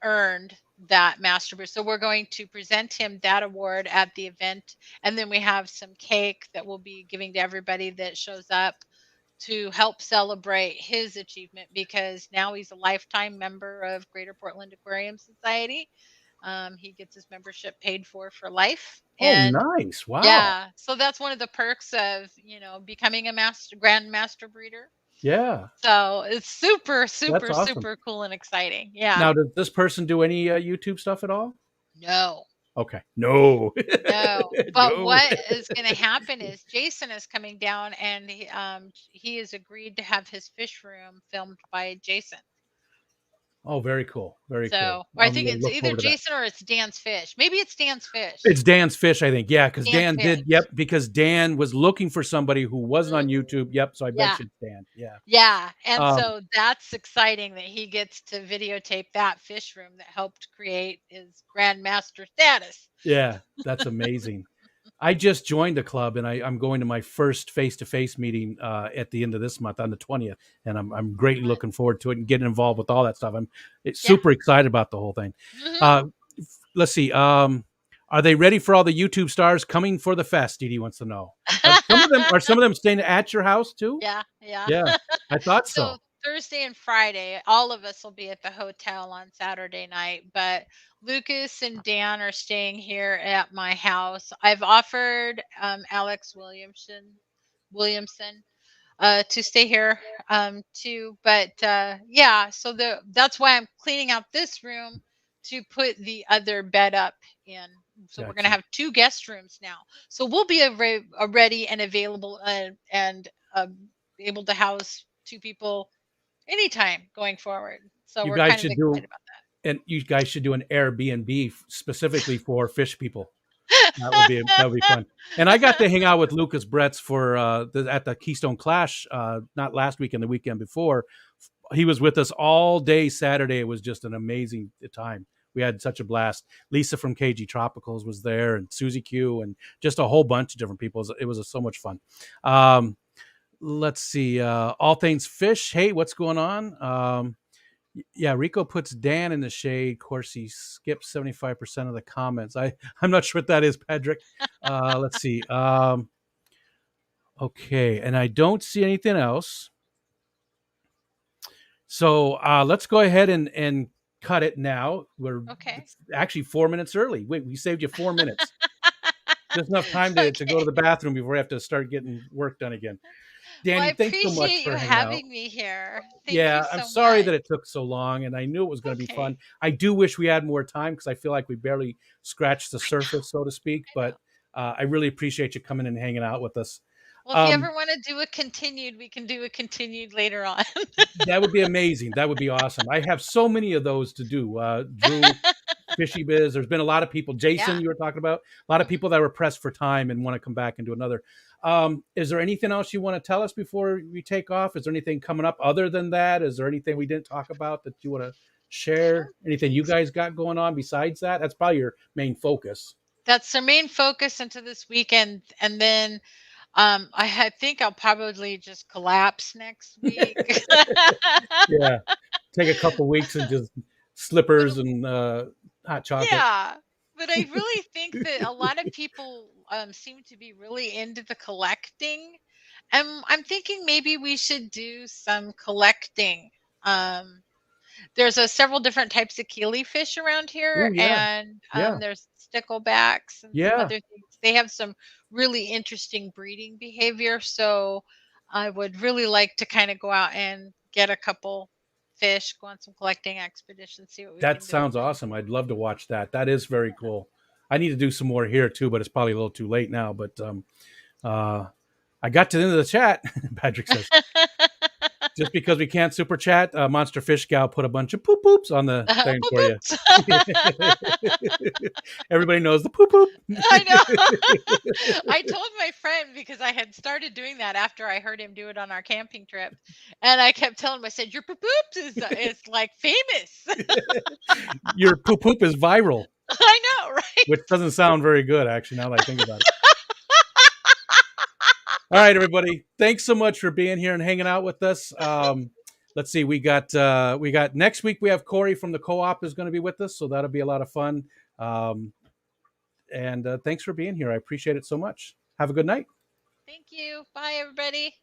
earned that master breeder. So we're going to present him that award at the event, and then we have some cake that we'll be giving to everybody that shows up to help celebrate his achievement, because now he's a lifetime member of Greater Portland Aquarium Society. He gets his membership paid for life. Oh, And nice. Wow. yeah, so that's one of the perks of, becoming a grand master breeder. Yeah. So it's super, That's super, awesome. super cool and exciting. Yeah. Now, does this person do any YouTube stuff at all? No. Okay. No. No. But No. what is going to happen is Jason is coming down, and he has agreed to have his fish room filmed by Jason. Oh, very cool. Very cool. So I I'm think gonna it's look either forward to that. Jason or it's Dan's Fish. Maybe it's Dan's Fish. It's Dan's Fish, I think. Yeah, because Dan Dan did. Fish. Yep, because Dan was looking for somebody who wasn't on YouTube. Yep. So I bet Yeah. you it's Dan. Yeah. Yeah. And Um, so that's exciting that he gets to videotape that fish room that helped create his grandmaster status. Yeah, that's amazing. I just joined the club, and I'm going to my first face-to-face meeting at the end of this month on the 20th, and I'm greatly looking forward to it and getting involved with all that stuff. I'm Yeah. super excited about the whole thing. Hmm. Uh, let's see. Are they ready for all the YouTube stars coming for the fest? Dee Dee wants to know. Are some of them staying at your house too? Yeah, yeah. Yeah, I thought So so. Thursday and Friday, all of us will be at the hotel on Saturday night, but Lucas and Dan are staying here at my house. I've offered Alex Williamson to stay here too. But yeah, so that's why I'm cleaning out this room to put the other bed up in. So we're gonna Gotcha. have two guest rooms now. So we'll be ready and available and able to house two people anytime going forward. So You we're guys kind of should excited do, about and you guys should do an Airbnb specifically for fish people. That would be that. fun. And I got to hang out with Lucas Bretz for at the Keystone Clash, not last weekend, the weekend before. He was with us all day Saturday. It was just an amazing time. We had such a blast. Lisa from KG Tropicals was there, and Susie Q, and just a whole bunch of different people. It was so much fun. Let's see. All things fish. Hey, what's going on? Yeah, Rico puts Dan in the shade. Of course, he skips 75% of the comments. I'm not sure what that is, Patrick. Let's see. Okay, and I don't see anything else. So let's go ahead and cut it now. We're Okay. actually 4 minutes early. Wait, we saved you 4 minutes. Just enough time to go to Okay. the bathroom before we have to start getting work done again. Well, I Danny, thanks so much appreciate you for hanging out. having me here. Thank you Yeah, I'm so sorry much. that it took so long, and I knew it was going to be fun. Okay. I do wish we had more time because I feel like we barely scratched the I know. surface, so to speak. I But know. I really appreciate you coming and hanging out with us. Well, if you Um, ever want to do a continued, we can do a continued later on. that would be amazing. That would be awesome. I have so many of those to do. Drew, Fishy Biz. There's been a lot of people. Jason, Yeah. you were talking about a lot of Mhm. people that were pressed for time and want to come back and do another. Is there anything else you want to tell us before we take off? Is there anything coming up other than that? Is there anything we didn't talk about that you want to I share? don't Anything think you so. guys got going on besides that? That's probably your main focus. That's their main focus into this weekend, and then think I'll probably just collapse next week. Yeah, take a couple weeks and just But slippers and hot chocolate. yeah, but I really think that a lot of people seem to be really into the collecting. And I'm thinking maybe we should do some collecting. Um, there's several different types of killifish around Oh here, yeah, and yeah, there's sticklebacks and some yeah. other things. They have some really interesting breeding behavior, so I would really like to kind of go out and get a couple fish, go on some collecting expeditions, see what we That can do. sounds awesome. I'd love to watch that. That is very cool. I need to do some more here too, but it's probably a little too late now. But uh, I got to the end of the chat. Patrick says, just because we can't super chat, Monster Fish Gal put a bunch of poop poops on the thing Boop, for you. boops. Everybody knows the poop poop. I know. I told my friend because I had started doing that after I heard him do it on our camping trip, and I kept telling him, I said, "Your poop poops is like famous." Your poop poop is viral, I know, right? which doesn't sound very good, actually, now that I think about it. All right, everybody. Thanks so much for being here and hanging out with us. Let's see. We got next week. We have Corey from the co-op is going to be with us, so that'll be a lot of fun. And thanks for being here. I appreciate it so much. Have a good night. Thank you. Bye, everybody.